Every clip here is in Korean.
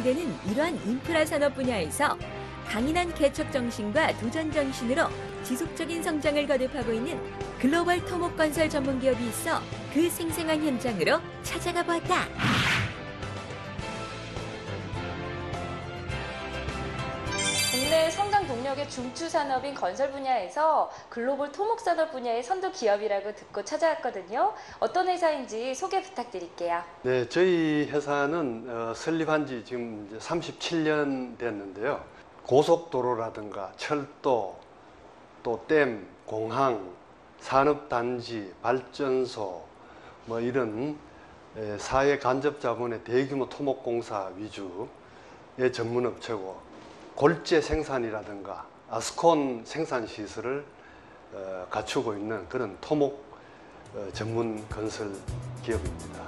예상되는 이러한 인프라 산업 분야에서 강인한 개척 정신과 도전 정신으로 지속적인 성장을 거듭하고 있는 글로벌 토목건설 전문 기업이 있어 그 생생한 현장으로 찾아가 보았다. 국내 성장 동력의 중추 산업인 건설 분야에서 글로벌 토목 산업 분야의 선도 기업이라고 듣고 찾아왔거든요. 어떤 회사인지 소개 부탁드릴게요. 네, 저희 회사는 설립한 지 지금 이제 37년 됐는데요. 고속도로라든가 철도, 또 댐, 공항, 산업단지, 발전소, 뭐 이런 사회 간접 자본의 대규모 토목공사 위주의 전문업체고, 골재 생산이라든가 아스콘 생산 시설을 갖추고 있는 그런 토목 전문 건설 기업입니다.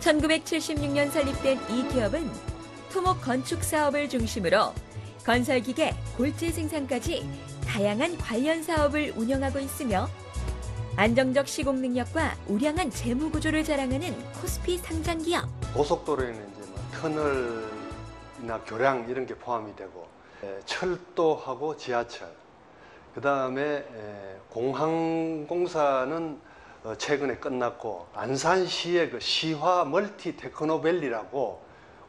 1976년 설립된 이 기업은 토목 건축 사업을 중심으로 건설기계, 골재 생산까지 다양한 관련 사업을 운영하고 있으며 안정적 시공 능력과 우량한 재무 구조를 자랑하는 코스피 상장 기업. 고속도로에는 이제 뭐 터널이나 교량 이런 게 포함이 되고, 철도하고 지하철, 그 다음에 공항공사는 최근에 끝났고, 안산시의 그 시화 멀티 테크노밸리라고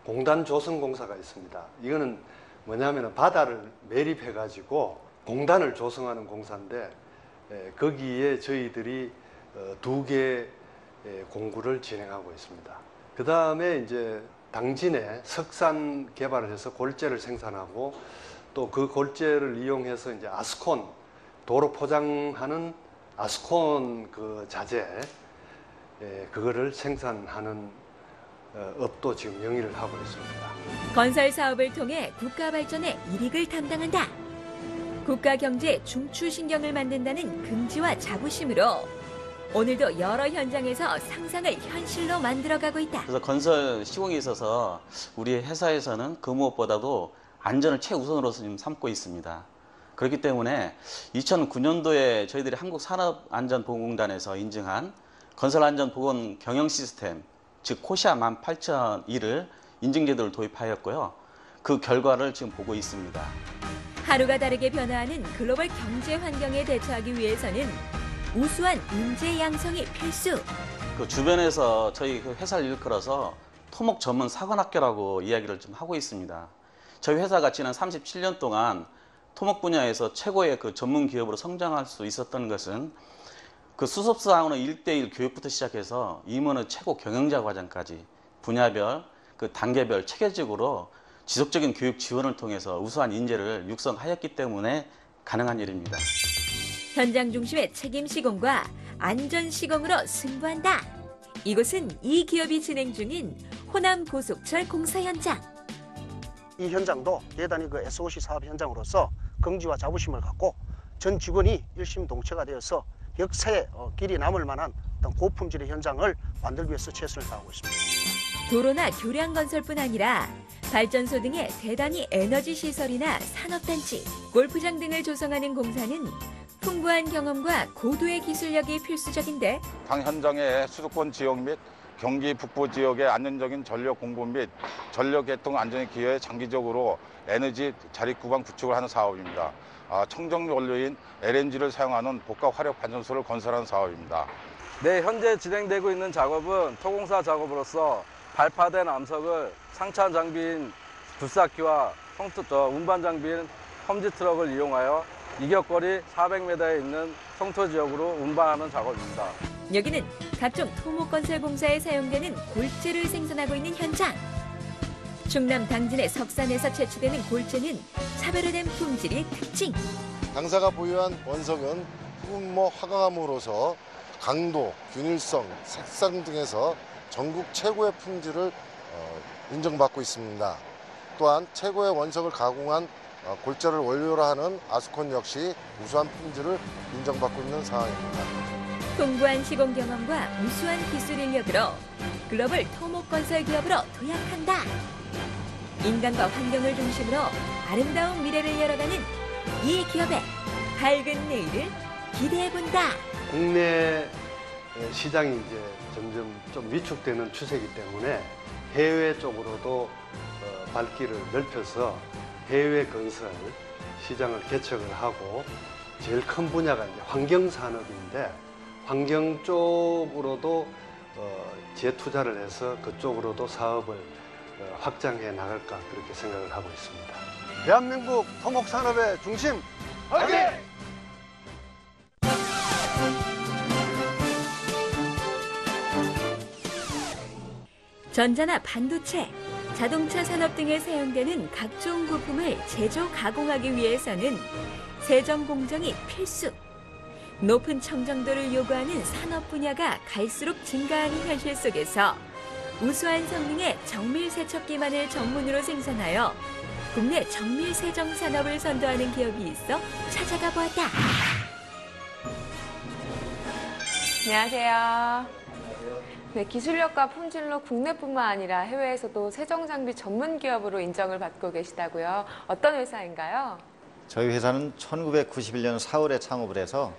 공단 조성공사가 있습니다. 이거는 뭐냐면 바다를 매립해 가지고 공단을 조성하는 공사인데, 거기에 저희들이 2개 공구를 진행하고 있습니다. 그 다음에 이제 당진에 석산 개발을 해서 골재를 생산하고, 또 그 골재를 이용해서 이제 아스콘, 도로 포장하는 아스콘 그 자재, 그거를 생산하는 업도 지금 영위를 하고 있습니다. 건설 사업을 통해 국가 발전에 이익을 담당한다. 국가 경제 중추 신경을 만든다는 긍지와 자부심으로 오늘도 여러 현장에서 상상을 현실로 만들어가고 있다. 그래서 건설 시공에 있어서 우리 회사에서는 그 무엇보다도 안전을 최우선으로 지금 삼고 있습니다. 그렇기 때문에 2009년도에 저희들이 한국산업안전보건공단에서 인증한 건설안전보건 경영 시스템, 즉 코시아 18002를 인증제도를 도입하였고요. 그 결과를 지금 보고 있습니다. 하루가 다르게 변화하는 글로벌 경제 환경에 대처하기 위해서는 우수한 인재 양성이 필수. 그 주변에서 저희 그 회사를 일컬어서 토목 전문 사관학교라고 이야기를 좀 하고 있습니다. 저희 회사가 지난 37년 동안 토목 분야에서 최고의 그 전문 기업으로 성장할 수 있었던 것은 그 수습사항으로 1:1 교육부터 시작해서 임원의 최고 경영자 과정까지 분야별, 그 단계별 체계적으로 지속적인 교육 지원을 통해서 우수한 인재를 육성하였기 때문에 가능한 일입니다. 현장 중심의 책임 시공과 안전 시공으로 승부한다. 이곳은 이 기업이 진행 중인 호남 고속철 공사 현장. 이 현장도 대단히 그 SOC 사업 현장으로서 긍지와 자부심을 갖고 전 직원이 일심동체가 되어서 역사에 길이 남을 만한 어떤 고품질의 현장을 만들기 위해서 최선을 다하고 있습니다. 도로나 교량 건설뿐 아니라 발전소 등의 대단위 에너지 시설이나 산업단지, 골프장 등을 조성하는 공사는 풍부한 경험과 고도의 기술력이 필수적인데, 당 현장의 수도권 지역 및 경기 북부 지역의 안정적인 전력 공급 및 전력 계통 안전에 기여해 장기적으로 에너지 자립구간 구축을 하는 사업입니다. 청정 원료인 LNG를 사용하는 복합 화력 발전소를 건설하는 사업입니다. 네, 현재 진행되고 있는 작업은 토공사 작업으로서 발파된 암석을 상차 장비인 굴삭기와 운반 장비인 험지 트럭을 이용하여 이격거리 400m에 있는 성토 지역으로 운반하는 작업입니다. 여기는 각종 토목건설 공사에 사용되는 골재를 생산하고 있는 현장. 충남 당진의 석산에서 채취되는 골재는 차별화된 품질이 특징. 당사가 보유한 원석은 흑모 화강암으로서 강도, 균일성, 색상 등에서 전국 최고의 품질을 인정받고 있습니다. 또한 최고의 원석을 가공한 골재를 원료로 하는 아스콘 역시 우수한 품질을 인정받고 있는 상황입니다. 풍부한 시공 경험과 우수한 기술 인력으로 글로벌 토목건설 기업으로 도약한다. 인간과 환경을 중심으로 아름다운 미래를 열어가는 이 기업의 밝은 내일을 기대해본다. 국내 시장이 이제 점점 좀 위축되는 추세이기 때문에 해외 쪽으로도 발길을 넓혀서 해외 건설 시장을 개척을 하고 제일 큰 분야가 이제 환경산업인데 환경 쪽으로도 재투자를 해서 그쪽으로도 사업을 확장해 나갈까 그렇게 생각을 하고 있습니다. 대한민국 토목산업의 중심 화이팅! 전자나 반도체, 자동차 산업 등에 사용되는 각종 부품을 제조 가공하기 위해서는 세정 공정이 필수. 높은 청정도를 요구하는 산업 분야가 갈수록 증가하는 현실 속에서 우수한 성능의 정밀 세척기만을 전문으로 생산하여 국내 정밀 세정 산업을 선도하는 기업이 있어 찾아가 보았다. 안녕하세요. 네, 기술력과 품질로 국내뿐만 아니라 해외에서도 세정 장비 전문 기업으로 인정을 받고 계시다고요. 어떤 회사인가요? 저희 회사는 1991년 4월에 창업을 해서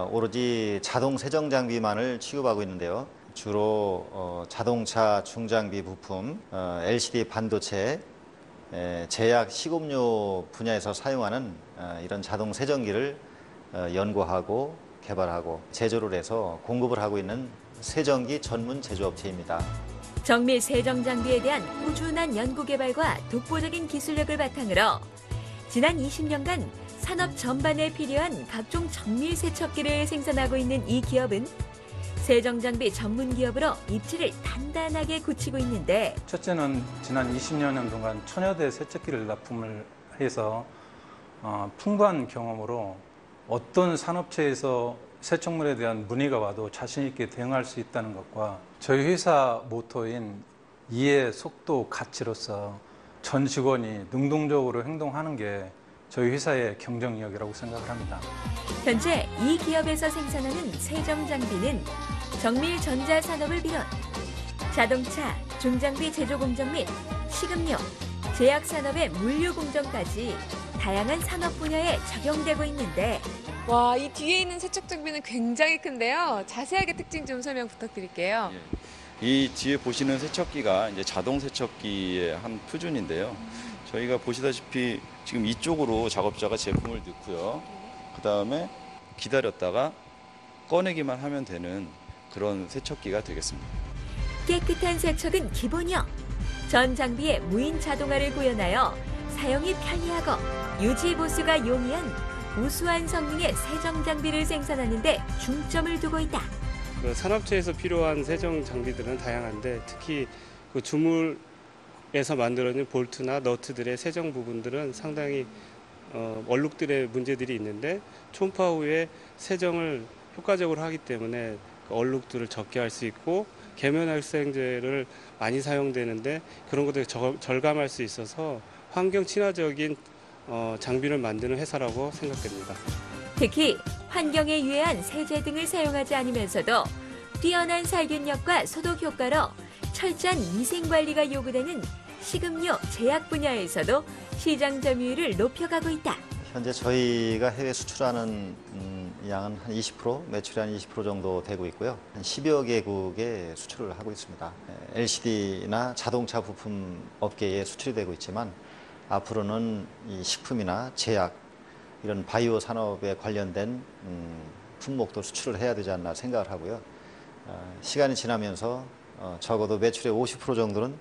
오로지 자동 세정 장비만을 취급하고 있는데요. 주로 자동차 중장비 부품, LCD 반도체, 제약 식음료 분야에서 사용하는 이런 자동 세정기를 연구하고 개발하고 제조를 해서 공급을 하고 있는 세정기 전문 제조업체입니다. 정밀 세정 장비에 대한 꾸준한 연구 개발과 독보적인 기술력을 바탕으로 지난 20년간 산업 전반에 필요한 각종 정밀 세척기를 생산하고 있는 이 기업은 세정 장비 전문 기업으로 입지를 단단하게 굳히고 있는데, 첫째는 지난 20년 동안 천여 대 세척기를 납품을 해서 풍부한 경험으로 어떤 산업체에서 세척물에 대한 문의가 와도 자신 있게 대응할 수 있다는 것과 저희 회사 모토인 이해, 속도, 가치로서 전 직원이 능동적으로 행동하는 게 저희 회사의 경쟁력이라고 생각을 합니다. 현재 이 기업에서 생산하는 세정 장비는 정밀 전자 산업을 비롯 자동차, 중장비 제조 공정 및 식음료, 제약 산업의 물류 공정까지 다양한 산업 분야에 적용되고 있는데, 와, 이 뒤에 있는 세척 장비는 굉장히 큰데요. 자세하게 특징 좀 설명 부탁드릴게요. 이 뒤에 보시는 세척기가 이제 자동 세척기의 한 표준인데요. 저희가 보시다시피 지금 이쪽으로 작업자가 제품을 넣고요. 그 다음에 기다렸다가 꺼내기만 하면 되는 그런 세척기가 되겠습니다. 깨끗한 세척은 기본이요. 전 장비에 무인 자동화를 구현하여 사용이 편리하고 유지 보수가 용이한 우수한 성능의 세정 장비를 생산하는 데 중점을 두고 있다. 산업체에서 필요한 세정 장비들은 다양한데 특히 그 주물에서 만들어진 볼트나 너트들의 세정 부분들은 상당히 얼룩들의 문제들이 있는데 초음파 후에 세정을 효과적으로 하기 때문에 그 얼룩들을 적게 할 수 있고 계면활성제를 많이 사용되는데 그런 것들을 절감할 수 있어서 환경 친화적인 장비를 만드는 회사라고 생각됩니다. 특히 환경에 유해한 세제 등을 사용하지 않으면서도 뛰어난 살균력과 소독 효과로 철저한 위생관리가 요구되는 식음료, 제약 분야에서도 시장 점유율을 높여가고 있다. 현재 저희가 해외 수출하는 양은 한 20%, 매출이 한 20% 정도 되고 있고요. 한 10여 개국에 수출을 하고 있습니다. LCD나 자동차 부품 업계에 수출이 되고 있지만 앞으로는 이 식품이나 제약, 이런 바이오 산업에 관련된 품목도 수출을 해야 되지 않나 생각을 하고요. 시간이 지나면서 적어도 매출의 50% 정도는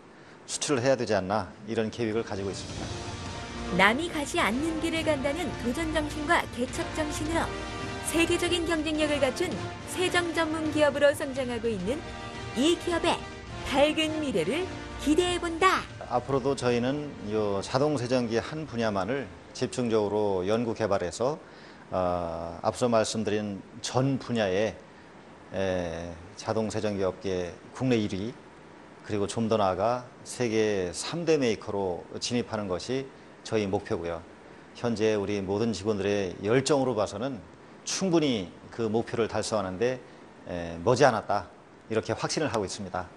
수출을 해야 되지 않나 이런 계획을 가지고 있습니다. 남이 가지 않는 길을 간다는 도전 정신과 개척 정신으로 세계적인 경쟁력을 갖춘 세정 전문 기업으로 성장하고 있는 이 기업의 밝은 미래를 기대해본다. 앞으로도 저희는 이 자동 세정기 한 분야만을 집중적으로 연구 개발해서 앞서 말씀드린 전 분야의 자동 세정기 업계 국내 1위, 그리고 좀 더 나아가 세계 3대 메이커로 진입하는 것이 저희 목표고요. 현재 우리 모든 직원들의 열정으로 봐서는 충분히 그 목표를 달성하는데 머지않았다, 이렇게 확신을 하고 있습니다.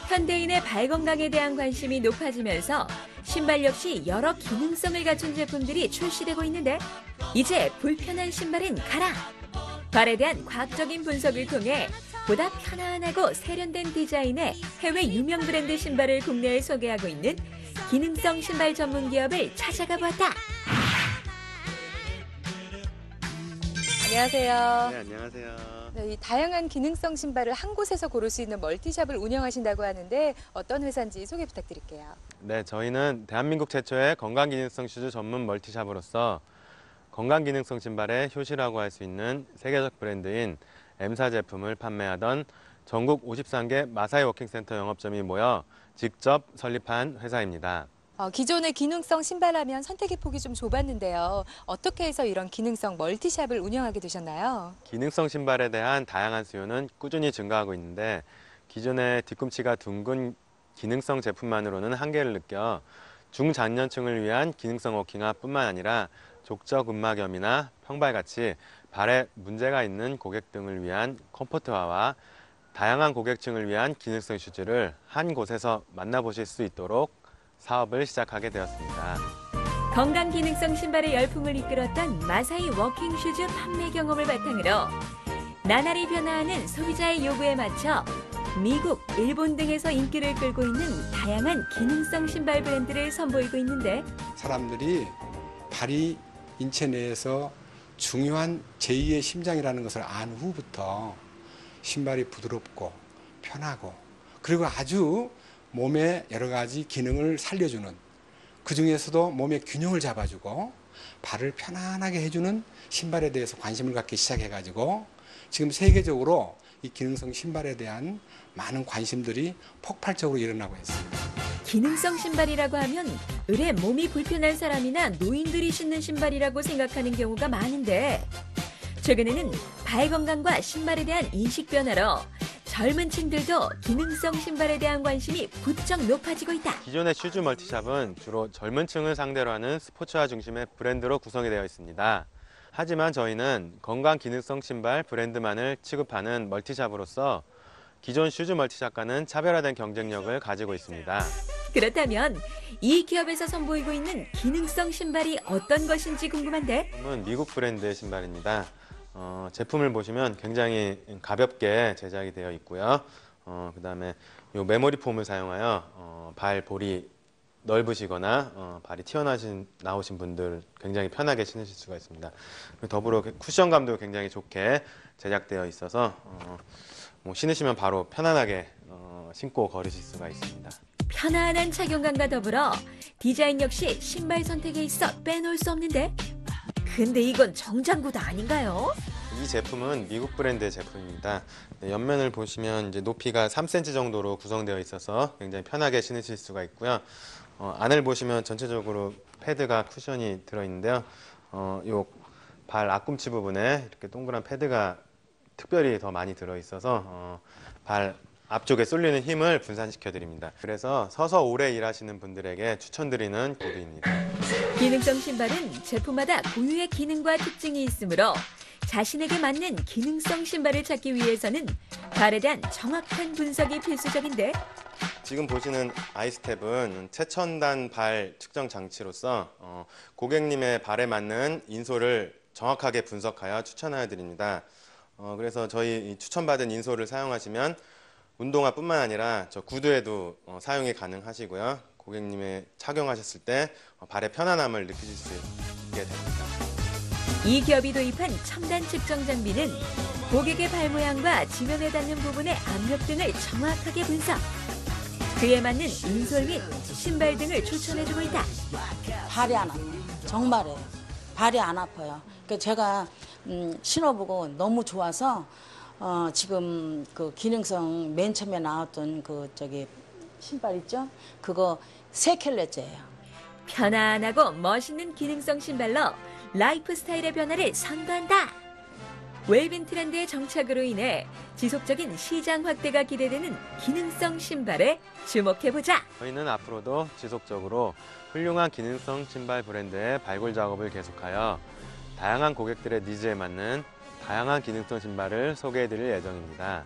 현대인의 발 건강에 대한 관심이 높아지면서 신발 역시 여러 기능성을 갖춘 제품들이 출시되고 있는데, 이제 불편한 신발은 가라! 발에 대한 과학적인 분석을 통해 보다 편안하고 세련된 디자인의 해외 유명 브랜드 신발을 국내에 소개하고 있는 기능성 신발 전문 기업을 찾아가 보았다. 안녕하세요. 네, 안녕하세요. 네, 이 다양한 기능성 신발을 한 곳에서 고를 수 있는 멀티샵을 운영하신다고 하는데 어떤 회사인지 소개 부탁드릴게요. 네, 저희는 대한민국 최초의 건강기능성 슈즈 전문 멀티샵으로서 건강기능성 신발의 효시라고 할 수 있는 세계적 브랜드인 M사 제품을 판매하던 전국 53개 마사이 워킹센터 영업점이 모여 직접 설립한 회사입니다. 기존의 기능성 신발하면 선택의 폭이 좀 좁았는데요. 어떻게 해서 이런 기능성 멀티샵을 운영하게 되셨나요? 기능성 신발에 대한 다양한 수요는 꾸준히 증가하고 있는데 기존의 뒤꿈치가 둥근 기능성 제품만으로는 한계를 느껴 중장년층을 위한 기능성 워킹화뿐만 아니라 족저 근막염이나 평발같이 발에 문제가 있는 고객 등을 위한 컴포트화와 다양한 고객층을 위한 기능성 슈즈를 한 곳에서 만나보실 수 있도록 사업을 시작하게 되었습니다. 건강 기능성 신발의 열풍을 이끌었던 마사이 워킹 슈즈 판매 경험을 바탕으로 나날이 변화하는 소비자의 요구에 맞춰 미국, 일본 등에서 인기를 끌고 있는 다양한 기능성 신발 브랜드를 선보이고 있는데 사람들이 발이 인체 내에서 중요한 제2의 심장이라는 것을 안 후부터 신발이 부드럽고 편하고 그리고 아주 몸의 여러 가지 기능을 살려주는 그 중에서도 몸의 균형을 잡아주고 발을 편안하게 해주는 신발에 대해서 관심을 갖기 시작해가지고 지금 세계적으로 이 기능성 신발에 대한 많은 관심들이 폭발적으로 일어나고 있습니다. 기능성 신발이라고 하면 의뢰 몸이 불편한 사람이나 노인들이 신는 신발이라고 생각하는 경우가 많은데 최근에는 발 건강과 신발에 대한 인식 변화로 젊은 층들도 기능성 신발에 대한 관심이 부쩍 높아지고 있다. 기존의 슈즈 멀티샵은 주로 젊은 층을 상대로 하는 스포츠화 중심의 브랜드로 구성이 되어 있습니다. 하지만 저희는 건강 기능성 신발 브랜드만을 취급하는 멀티샵으로서 기존 슈즈 멀티샵과는 차별화된 경쟁력을 가지고 있습니다. 그렇다면 이 기업에서 선보이고 있는 기능성 신발이 어떤 것인지 궁금한데? 미국 브랜드의 신발입니다. 제품을 보시면 굉장히 가볍게 제작이 되어 있고요. 그다음에 이 메모리 폼을 사용하여 발볼이 넓으시거나 발이 튀어나오신 분들 굉장히 편하게 신으실 수가 있습니다. 더불어 쿠션감도 굉장히 좋게 제작되어 있어서 신으시면 바로 편안하게 신고 걸으실 수가 있습니다. 편안한 착용감과 더불어 디자인 역시 신발 선택에 있어 빼놓을 수 없는데 근데 이건 정장구도 아닌가요? 이 제품은 미국 브랜드의 제품입니다. 옆면을 보시면 이제 높이가 3cm 정도로 구성되어 있어서 굉장히 편하게 신으실 수가 있고요. 안을 보시면 전체적으로 패드가 쿠션이 들어있는데요. 요 발 앞꿈치 부분에 이렇게 동그란 패드가 특별히 더 많이 들어있어서 발 앞쪽에 쏠리는 힘을 분산시켜 드립니다. 그래서 서서 오래 일하시는 분들에게 추천드리는 구두입니다. 기능성 신발은 제품마다 고유의 기능과 특징이 있으므로 자신에게 맞는 기능성 신발을 찾기 위해서는 발에 대한 정확한 분석이 필수적인데 지금 보시는 아이스텝은 최첨단 발 측정 장치로서 고객님의 발에 맞는 인솔을 정확하게 분석하여 추천하여 드립니다. 그래서 저희 추천받은 인솔을 사용하시면 운동화뿐만 아니라 저 구두에도 사용이 가능하시고요. 고객님의 착용하셨을 때 발의 편안함을 느끼실 수 있게 됩니다. 이 기업이 도입한 첨단 측정 장비는 고객의 발 모양과 지면에 닿는 부분의 압력 등을 정확하게 분석. 그에 맞는 인솔 및 신발 등을 추천해주고 있다. 발이 안 아파요. 정말이에요. 발이 안 아파요. 그러니까 제가 신어보고 너무 좋아서 지금 그 기능성 맨 처음에 나왔던 그 신발 있죠? 그거 3켤레째예요. 편안하고 멋있는 기능성 신발로 라이프 스타일의 변화를 선도한다. 웰빙 트렌드의 정착으로 인해 지속적인 시장 확대가 기대되는 기능성 신발에 주목해보자. 저희는 앞으로도 지속적으로 훌륭한 기능성 신발 브랜드의 발굴 작업을 계속하여 다양한 고객들의 니즈에 맞는 다양한 기능성 신발을 소개해드릴 예정입니다.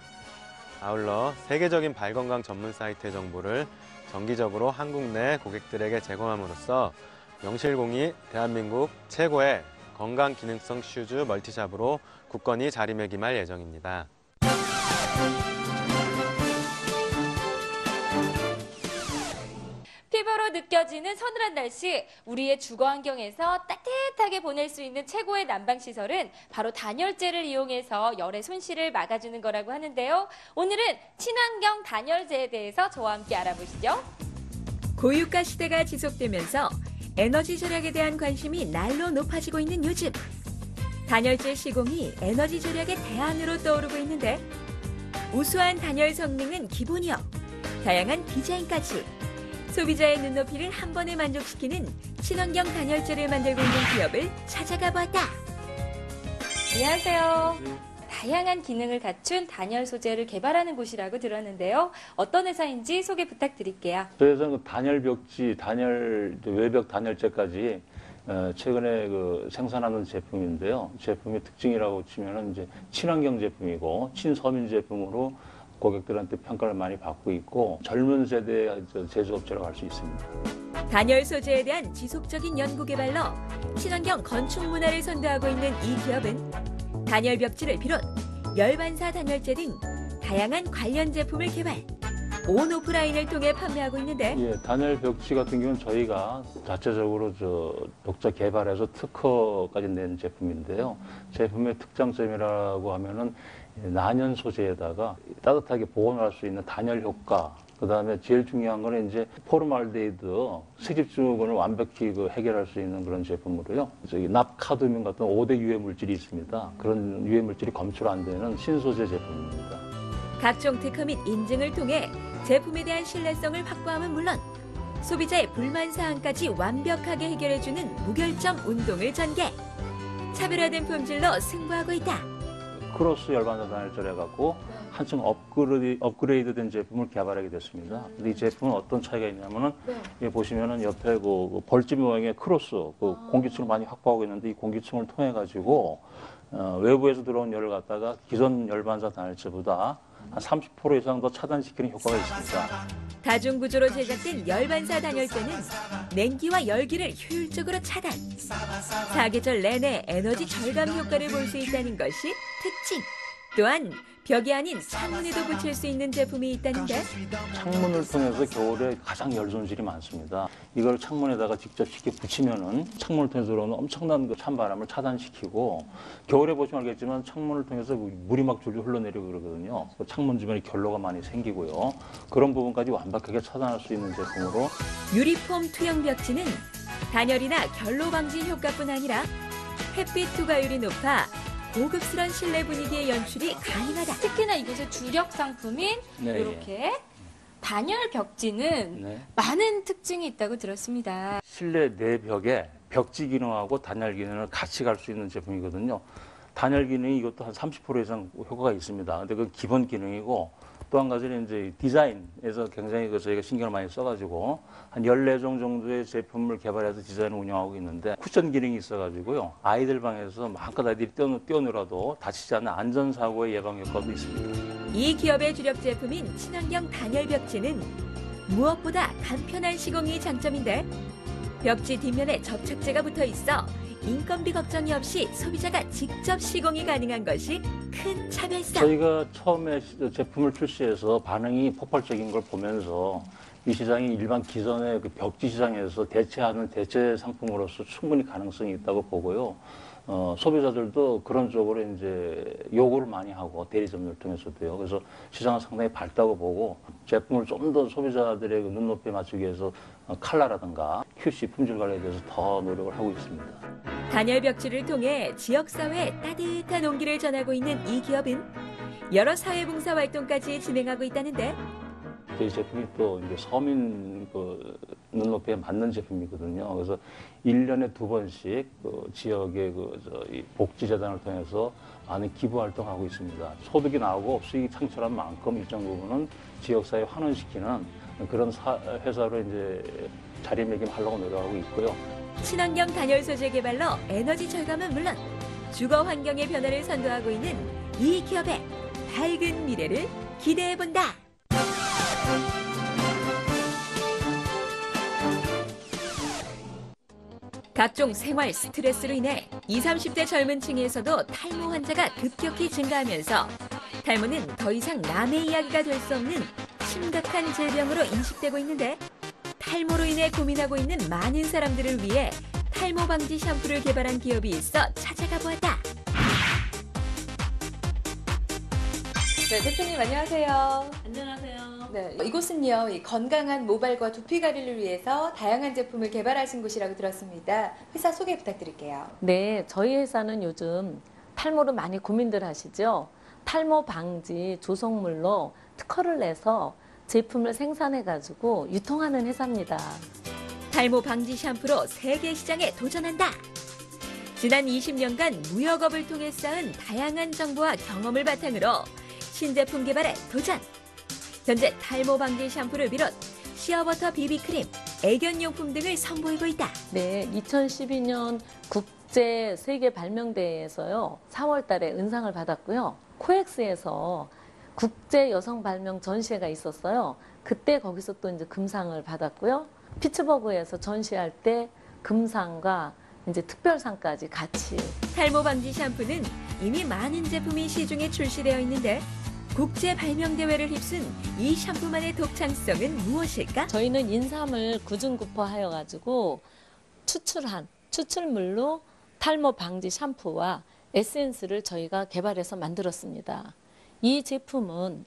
아울러 세계적인 발건강 전문 사이트의 정보를 정기적으로 한국 내 고객들에게 제공함으로써 명실공히 대한민국 최고의 건강 기능성 슈즈 멀티샵으로 굳건히 자리매김할 예정입니다. 최고로 느껴지는 서늘한 날씨, 우리의 주거 환경에서 따뜻하게 보낼 수 있는 최고의 난방 시설은 바로 단열재를 이용해서 열의 손실을 막아주는 거라고 하는데요. 오늘은 친환경 단열재에 대해서 저와 함께 알아보시죠. 고유가 시대가 지속되면서 에너지 절약에 대한 관심이 날로 높아지고 있는 요즘. 단열재 시공이 에너지 절약의 대안으로 떠오르고 있는데 우수한 단열 성능은 기본이요. 다양한 디자인까지 소비자의 눈높이를 한 번에 만족시키는 친환경 단열재를 만들고 있는 기업을 찾아가 봤다. 안녕하세요. 다양한 기능을 갖춘 단열 소재를 개발하는 곳이라고 들었는데요. 어떤 회사인지 소개 부탁드릴게요. 저희 회사는 단열 벽지, 단열 외벽 단열재까지 최근에 생산하는 제품인데요. 제품의 특징이라고 치면은 이제 친환경 제품이고 친서민 제품으로 고객들한테 평가를 많이 받고 있고 젊은 세대의 제조업체라고 할 수 있습니다. 단열 소재에 대한 지속적인 연구 개발로 친환경 건축 문화를 선도하고 있는 이 기업은 단열 벽지를 비롯 열반사 단열재 등 다양한 관련 제품을 개발, 온 오프라인을 통해 판매하고 있는데 단열 벽지 같은 경우는 저희가 자체적으로 독자 개발해서 특허까지 낸 제품인데요. 제품의 특장점이라고 하면은 난연 소재에다가 따뜻하게 보관할 수 있는 단열 효과, 그다음에 제일 중요한 거는 이제 포르말데히드 세집 증후군을 완벽히 해결할 수 있는 그런 제품으로요. 납카드뮴 같은 5대 유해 물질이 있습니다. 그런 유해 물질이 검출 안 되는 신소재 제품입니다. 각종 특허 및 인증을 통해 제품에 대한 신뢰성을 확보함은 물론 소비자의 불만 사항까지 완벽하게 해결해주는 무결점 운동을 전개. 차별화된 품질로 승부하고 있다. 크로스 열반사 단열재를 해갖고 한층 업그레이드된 제품을 개발하게 됐습니다. 근데 이 제품은 어떤 차이가 있냐면은 여기 보시면은 옆에 벌집 모양의 크로스 공기층을 많이 확보하고 있는데 이 공기층을 통해 가지고 외부에서 들어온 열을 갖다가 기존 열반사 단열재보다 한 30% 이상 더 차단시키는 효과가 있습니다. 다중구조로 제작된 열반사 단열재는 냉기와 열기를 효율적으로 차단. 사계절 내내 에너지 절감 효과를 볼 수 있다는 것이 특징. 또한 벽이 아닌 창문에도 붙일 수 있는 제품이 있다는데 창문을 통해서 겨울에 가장 열 손실이 많습니다. 이걸 창문에다가 직접 쉽게 붙이면은 창문을 통해서 들어오는 엄청난 찬바람을 차단시키고 겨울에 보시면 알겠지만 창문을 통해서 물이 막 줄줄 흘러내리고 그러거든요. 창문 주변에 결로가 많이 생기고요. 그런 부분까지 완벽하게 차단할 수 있는 제품으로 유리폼 투영 벽지는 단열이나 결로 방지 효과뿐 아니라 햇빛 투과율이 높아 고급스러운 실내 분위기의 연출이 가능하다. 특히나 이곳의 주력 상품인 이렇게 단열 벽지는 많은 특징이 있다고 들었습니다. 실내 내벽에 벽지 기능하고 단열 기능을 같이 갈 수 있는 제품이거든요. 단열 기능이 이것도 한 30% 이상 효과가 있습니다. 근데 그건 기본 기능이고 또 한 가지는 이제 디자인에서 굉장히 저희가 신경을 많이 써가지고 한 14종 정도의 제품을 개발해서 디자인을 운영하고 있는데 쿠션 기능이 있어가지고요. 아이들 방에서 마음껏 아이들이 뛰어놀아도 다치지 않는 안전사고의 예방 효과도 있습니다. 이 기업의 주력 제품인 친환경 단열 벽지는 무엇보다 간편한 시공이 장점인데 벽지 뒷면에 접착제가 붙어 있어 인건비 걱정이 없이 소비자가 직접 시공이 가능한 것이 큰 차별성. 저희가 처음에 제품을 출시해서 반응이 폭발적인 걸 보면서 이 시장이 일반 기존의 벽지 시장에서 대체하는 대체 상품으로서 충분히 가능성이 있다고 보고요. 소비자들도 그런 쪽으로 이제 요구를 많이 하고 대리점을 통해서도요. 그래서 시장은 상당히 밝다고 보고 제품을 좀 더 소비자들의 눈높이에 맞추기 위해서 컬러라든가 QC 품질 관리에 대해서 더 노력을 하고 있습니다. 단열 벽지를 통해 지역사회에 따뜻한 온기를 전하고 있는 이 기업은 여러 사회봉사 활동까지 진행하고 있다는데 저희 제품이 또 이제 서민 눈높이에 맞는 제품이거든요. 그래서 1년에 2번씩 지역의 복지재단을 통해서 많은 기부 활동하고 있습니다. 소득이 나오고 수익이 창출한 만큼 일정 부분은 지역사회에 환원시키는 그런 회사로 이제 자리매김하려고 노력하고 있고요. 친환경 단열 소재 개발로 에너지 절감은 물론 주거 환경의 변화를 선도하고 있는 이 기업의 밝은 미래를 기대해본다. 각종 생활 스트레스로 인해 20, 30대 젊은 층에서도 탈모 환자가 급격히 증가하면서 탈모는 더 이상 남의 이야기가 될 수 없는 심각한 질병으로 인식되고 있는데 탈모로 인해 고민하고 있는 많은 사람들을 위해 탈모 방지 샴푸를 개발한 기업이 있어 찾아가 보았다. 네, 대표님 안녕하세요. 안녕하세요. 네, 이곳은요, 이 건강한 모발과 두피 관리를 위해서 다양한 제품을 개발하신 곳이라고 들었습니다. 회사 소개 부탁드릴게요. 네, 저희 회사는 요즘 탈모로 많이 고민들 하시죠? 탈모 방지 조성물로 특허를 내서 제품을 생산해가지고 유통하는 회사입니다. 탈모 방지 샴푸로 세계 시장에 도전한다. 지난 20년간 무역업을 통해 쌓은 다양한 정보와 경험을 바탕으로 신제품 개발에 도전! 현재 탈모 방지 샴푸를 비롯 시어버터 비비크림, 애견용품 등을 선보이고 있다. 네, 2012년 국제 세계 발명대회에서요, 4월 달에 은상을 받았고요. 코엑스에서 국제 여성 발명 전시회가 있었어요. 그때 거기서 또 이제 금상을 받았고요. 피츠버그에서 전시할 때 금상과 이제 특별상까지 같이. 탈모 방지 샴푸는 이미 많은 제품이 시중에 출시되어 있는데 국제 발명 대회를 휩쓴 이 샴푸만의 독창성은 무엇일까? 저희는 인삼을 구중구포하여 가지고 추출한 추출물로 탈모 방지 샴푸와 에센스를 저희가 개발해서 만들었습니다. 이 제품은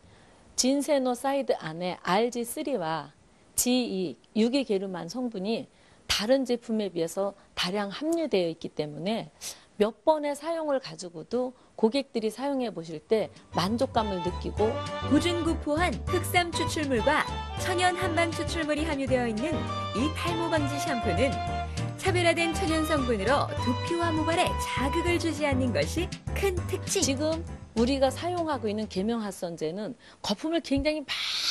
진세노사이드 안에 RG3와 G2, 유기게르만 성분이 다른 제품에 비해서 다량 함유되어 있기 때문에 몇 번의 사용을 가지고도 고객들이 사용해 보실 때 만족감을 느끼고 구중구포한 흑삼 추출물과 천연 한방 추출물이 함유되어 있는 이 탈모 방지 샴푸는 차별화된 천연 성분으로 두피와 모발에 자극을 주지 않는 것이 큰 특징. 지금 우리가 사용하고 있는 계명합성제는 거품을 굉장히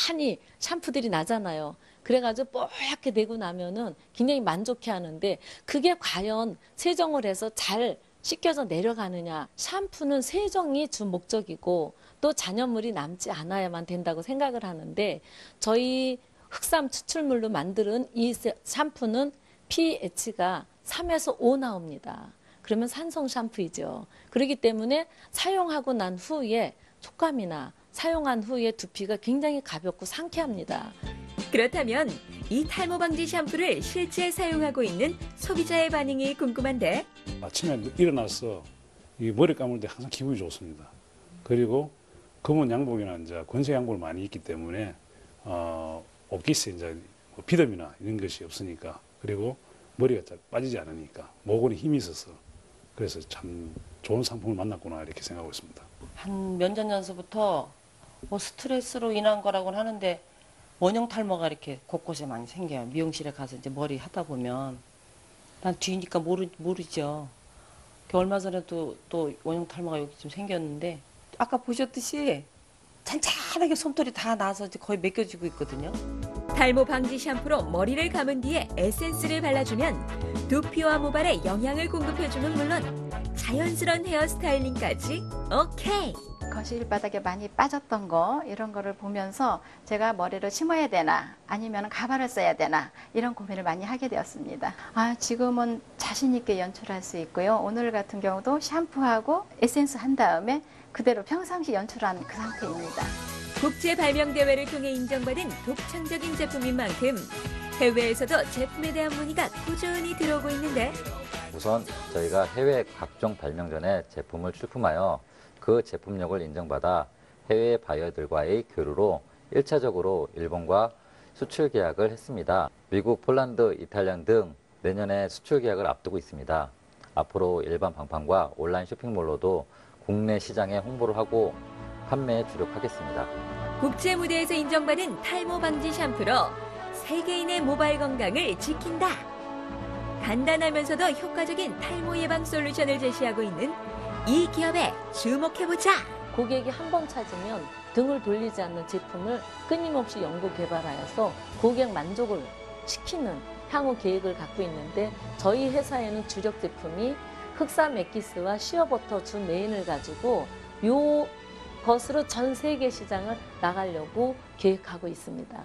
많이 샴푸들이 나잖아요. 그래가지고 뽀얗게 되고 나면은 굉장히 만족해 하는데 그게 과연 세정을 해서 잘 씻겨져 내려가느냐. 샴푸는 세정이 주 목적이고 또 잔여물이 남지 않아야만 된다고 생각을 하는데 저희 흑삼 추출물로 만드는 이 샴푸는 pH가 3에서 5 나옵니다. 그러면 산성 샴푸이죠. 그렇기 때문에 사용하고 난 후에 촉감이나 사용한 후에 두피가 굉장히 가볍고 상쾌합니다. 그렇다면 이 탈모 방지 샴푸를 실제 사용하고 있는 소비자의 반응이 궁금한데 아침에 일어나서 이 머리 감을 때 항상 기분이 좋습니다. 그리고 검은 양복이나 이제 건색 양복을 많이 입기 때문에 옷깃에 이제 뭐 비듬이나 이런 것이 없으니까 그리고 머리가 잘 빠지지 않으니까 모공에 힘이 있어서 그래서 참 좋은 상품을 만났구나 이렇게 생각하고 있습니다. 한 몇 년 전서부터 뭐 스트레스로 인한 거라고는 하는데 원형 탈모가 이렇게 곳곳에 많이 생겨요. 미용실에 가서 이제 머리 하다 보면 난 뒤니까 모르죠. 얼마 전에도 또 원형 탈모가 여기 좀 생겼는데 아까 보셨듯이 잔잔하게 솜털이 다 나서 이제 거의 벗겨지고 있거든요. 탈모 방지 샴푸로 머리를 감은 뒤에 에센스를 발라주면 두피와 모발에 영양을 공급해주는 물론 자연스러운 헤어스타일링까지 오케이! 거실 바닥에 많이 빠졌던 거 이런 거를 보면서 제가 머리를 심어야 되나 아니면 가발을 써야 되나 이런 고민을 많이 하게 되었습니다. 지금은 자신 있게 연출할 수 있고요. 오늘 같은 경우도 샴푸하고 에센스 한 다음에 그대로 평상시 연출한 그 상태입니다. 국제 발명 대회를 통해 인정받은 독창적인 제품인 만큼 해외에서도 제품에 대한 문의가 꾸준히 들어오고 있는데 우선 저희가 해외 각종 발명전에 제품을 출품하여 그 제품력을 인정받아 해외 바이어들과의 교류로 1차적으로 일본과 수출 계약을 했습니다. 미국, 폴란드, 이탈리아 등 내년에 수출 계약을 앞두고 있습니다. 앞으로 일반 방판과 온라인 쇼핑몰로도 국내 시장에 홍보를 하고 판매에 주력하겠습니다. 국제 무대에서 인정받은 탈모 방지 샴푸로 세계인의 모발 건강을 지킨다. 간단하면서도 효과적인 탈모 예방 솔루션을 제시하고 있는 이 기업에 주목해보자. 고객이 한 번 찾으면 등을 돌리지 않는 제품을 끊임없이 연구 개발하여서 고객 만족을 시키는 향후 계획을 갖고 있는데 저희 회사에는 주력 제품이 흑삼 액기스와 시어버터 주 메인을 가지고 요 것으로 전 세계 시장을 나가려고 계획하고 있습니다.